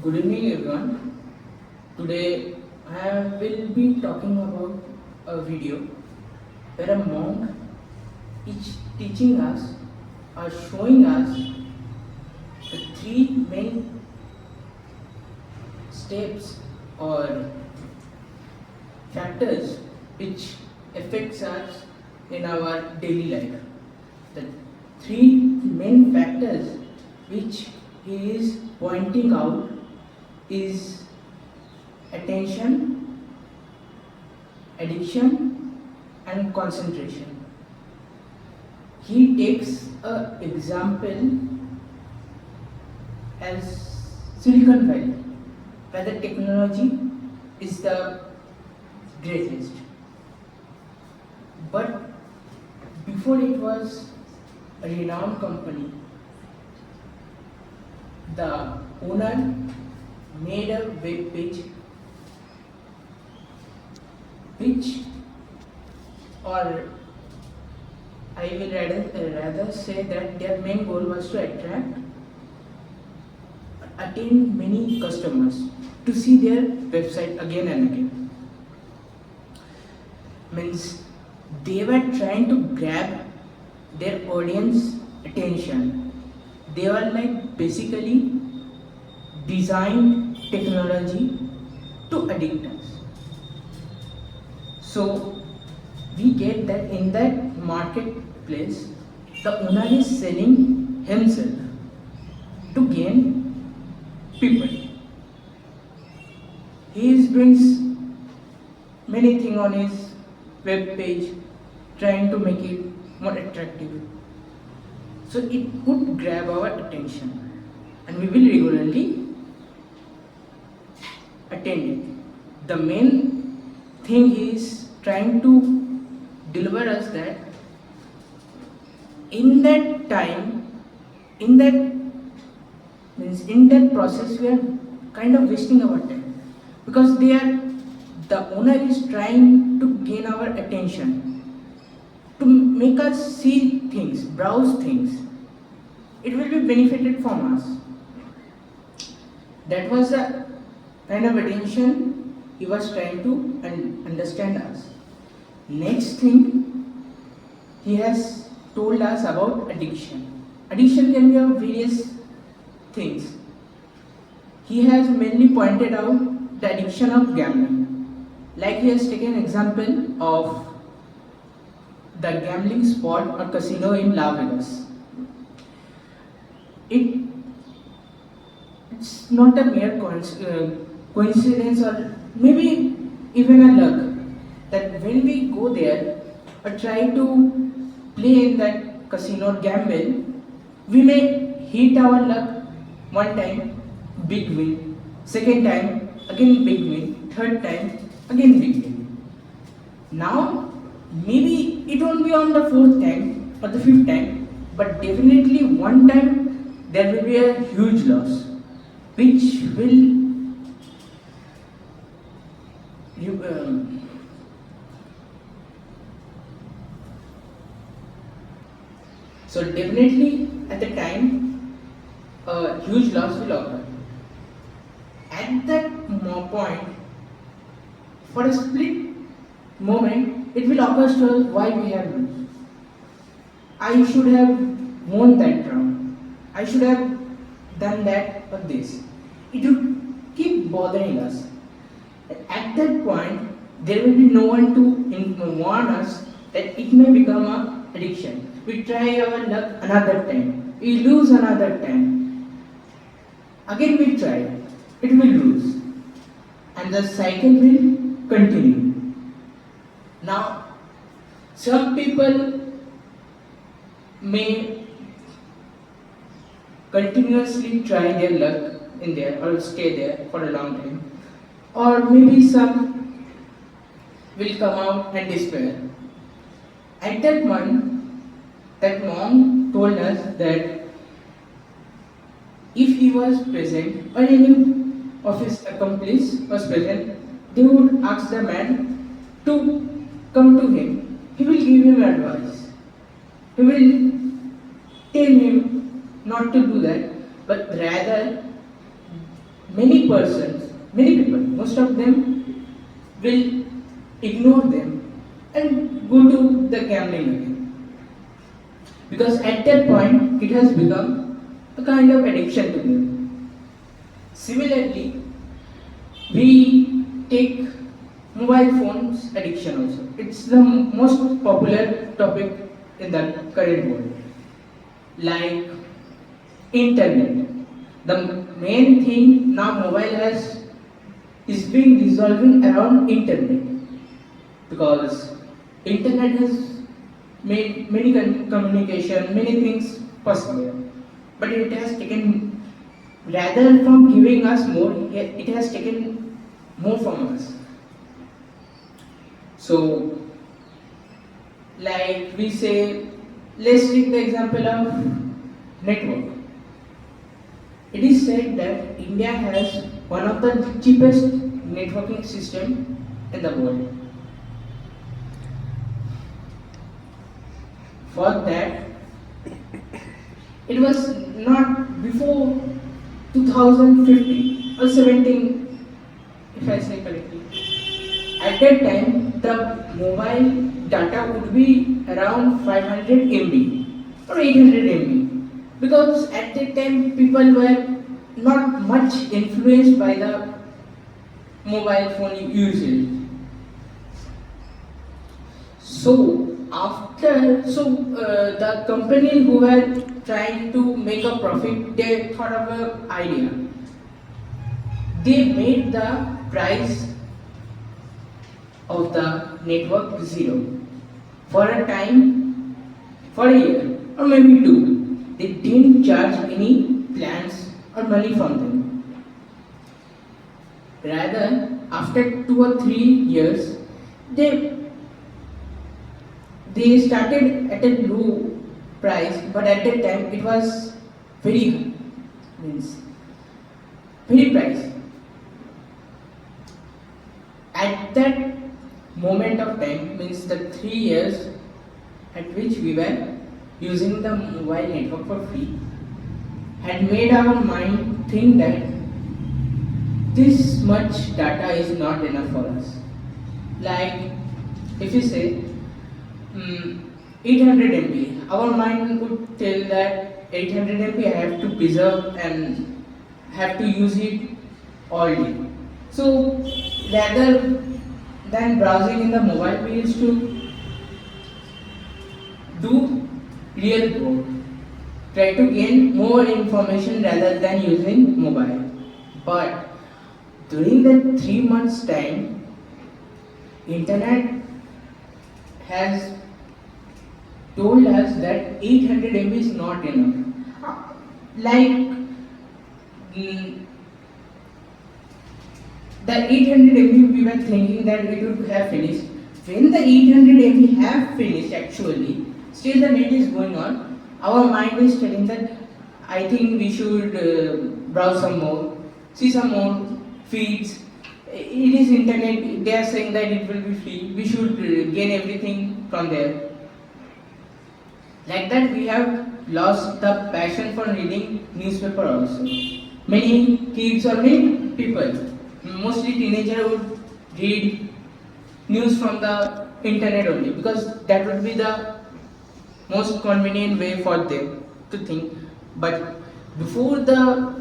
Good evening, everyone. Today I will be talking about a video where a monk is teaching us or showing us the three main steps or factors which affects us in our daily life. The three main factors which he is pointing out is attention, addiction, and concentration. He takes an example as Silicon Valley, where the technology is the greatest. But before it was a renowned company, the owner made a web page which, or I will rather say that their main goal was to attain many customers to see their website again and again. Means they were trying to grab their audience attention. They were like basically designed technology to addict us. So we get that in that marketplace, the owner is selling himself to gain people. He brings many things on his web page, trying to make it more attractive. So it would grab our attention, and we will regularly attend it. The main thing he is trying to deliver us that in that time, in that process, we are kind of wasting our time, because the owner is trying to gain our attention, to make us see things, browse things. It will be benefited from us. That was the kind of attention he was trying to understand us. Next thing, he has told us about addiction. Addiction can be of various things. He has mainly pointed out the addiction of gambling. Like he has taken example of the gambling spot or casino in Las Vegas. It's not a mere coincidence, or maybe even a luck, that when we go there or try to play in that casino or gamble, we may hit our luck one time, big win, second time, again big win, third time, again big win. Now, maybe it won't be on the fourth time or the fifth time, but definitely one time there will be a huge loss, which will so definitely at the time a huge loss will occur. At that point, for a split moment, it will occur to us why we have lost. I should have won that round. I should have done that or this. It would keep bothering us. At that point, there will be no one to warn us that it may become an addiction. We try our luck another time. We lose another time. Again we try. It will lose. And the cycle will continue. Now, some people may continuously try their luck in there or stay there for a long time, or maybe some will come out and despair. At that point, that monk told us that if he was present or any of his accomplice was present, they would ask the man to come to him. He will give him advice. He will tell him not to do that, but rather many people, most of them will ignore them and go to the gambling again. Because at that point, it has become a kind of addiction to them. Similarly, we take mobile phones addiction also. It's the most popular topic in the current world. Like internet. The main thing now mobile has is being resolving around internet, because internet has made many communication, many things possible. But it has taken, rather from giving us more, it has taken more from us. So, like we say, let's take the example of network. It is said that India has one of the cheapest networking system in the world. For that, it was not before 2015 or 17, if I say correctly. At that time, the mobile data would be around 500 MB or 800 MB, because at that time people were not much influenced by the mobile phone usage. The company who were trying to make a profit, they thought of an idea. They made the price of the network zero for a time, for a year or maybe two. They didn't charge any plans or money from them. Rather, after 2 or 3 years, they started at a low price, but at that time it was very very price. At that moment of time, means the 3 years at which we were using the mobile network for free, had made our mind think that this much data is not enough for us. Like if you say 800 MB, our mind would tell that 800 MB I have to preserve and have to use it all day. So rather than browsing in the mobile, we used to do real work, try to gain more information rather than using mobile. But during that 3 months time, internet has told us that 800 MB is not enough. Like the 800 MB we were thinking that it would have finished. When the 800 MB have finished actually, still the net is going on, our mind is telling that I think we should browse some more, see some more feeds. It is internet, they are saying that it will be free, we should gain everything from there. Like that we have lost the passion for reading newspaper also. Many kids or many people, mostly teenagers, would read news from the internet only, because that would be the most convenient way for them to think. But before the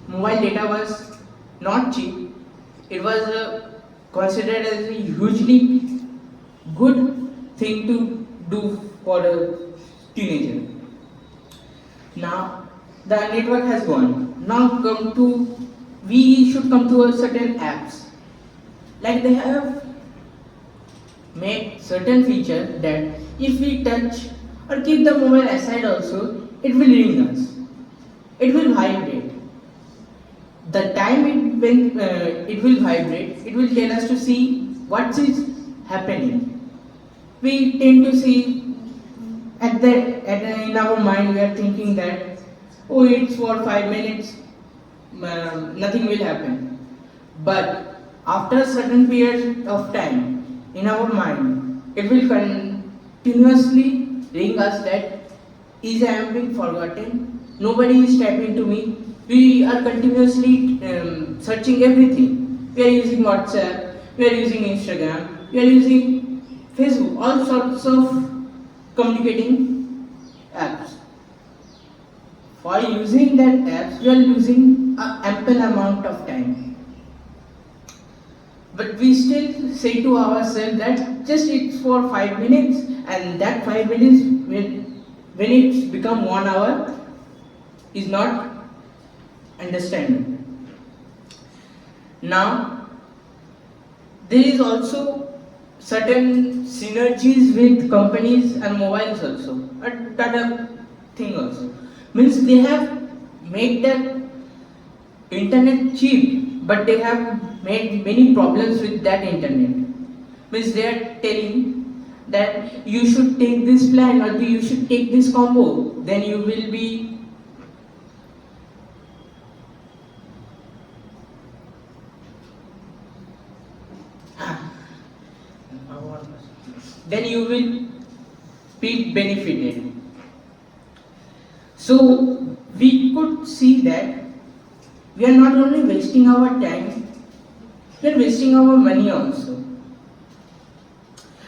mobile data was not cheap, it was considered as a hugely good thing to do for a teenager. Now the network has gone. Now we should come to a certain apps. Like they have made certain feature that if we touch or keep the mobile aside also, it will ring us. It will vibrate. The time it will vibrate, it will tell us to see what is happening. We tend to see in our mind we are thinking that, oh, it's for 5 minutes, nothing will happen. But after a certain period of time in our mind, it will continuously ring us that is I am being forgotten, nobody is tapping to me, we are continuously searching everything. We are using WhatsApp, we are using Instagram, we are using Facebook, all sorts of communicating apps. For using that apps, we are losing an ample amount of time. But we still say to ourselves that just it's for 5 minutes, and that 5 minutes when it's become 1 hour is not understanding. Now there is also certain synergies with companies and mobiles also. Another thing also means they have made that internet cheap, but they have made many problems with that internet. Means they are telling that you should take this plan or you should take this combo, then you will be then you will be benefited. So we could see that we are not only wasting our time, we are wasting our money also.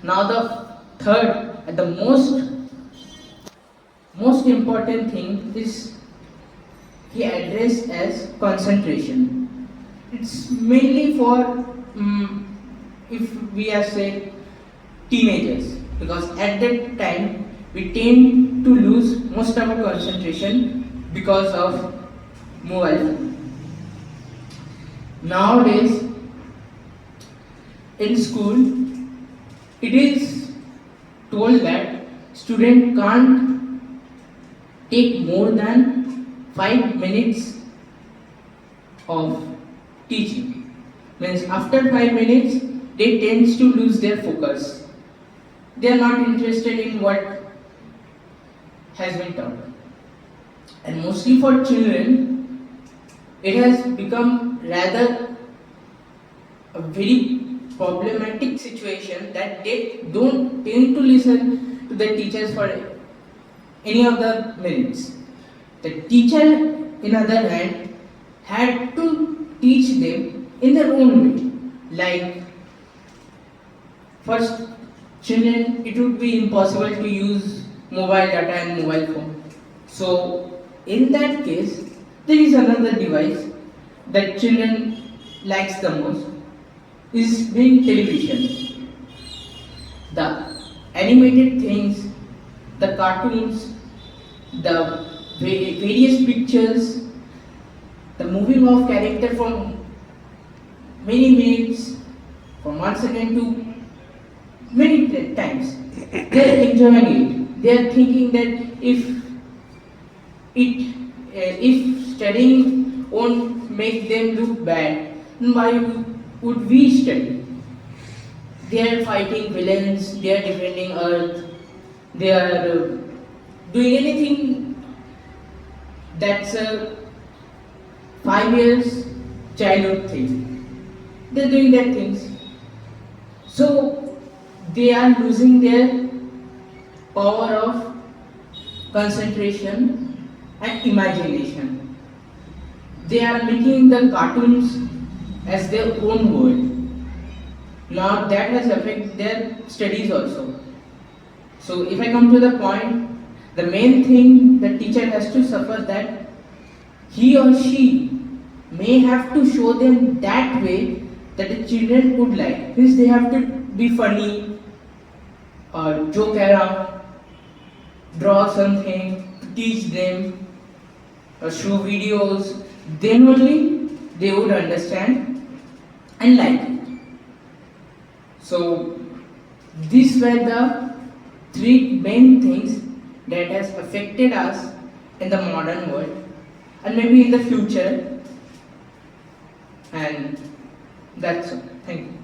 Now the third and the most important thing is he addressed as concentration. It's mainly for if we are say teenagers, because at that time we tend to lose most of our concentration because of mobile phone. Nowadays in school it is told that student can't take more than 5 minutes of teaching. Means after 5 minutes they tend to lose their focus. They are not interested in what has been taught. And mostly for children, it has become rather a very problematic situation that they don't tend to listen to the teachers for any of the minutes. The teacher, in other hand, had to teach them in their own way. Like, first, children, it would be impossible to use mobile data and mobile phone. So, in that case, there is another device that children likes the most, is being television. The animated things, the cartoons, the various pictures, the moving of character from many minutes, from 1 second to many times. They are enjoying it. They are thinking that if studying won't make them look bad, then why would we study? They are fighting villains. They are defending Earth. They are doing anything that's a 5 years childhood thing. They are doing that things. So they are losing their power of concentration and imagination. They are making the cartoons as their own world. Now that has affected their studies also. So if I come to the point, the main thing the teacher has to suffer that he or she may have to show them that way that the children would like. Means they have to be funny, or joke around, draw something, teach them, or show videos. Then only they would understand and like it. So these were the three main things that has affected us in the modern world and maybe in the future. And that's all. Thank you.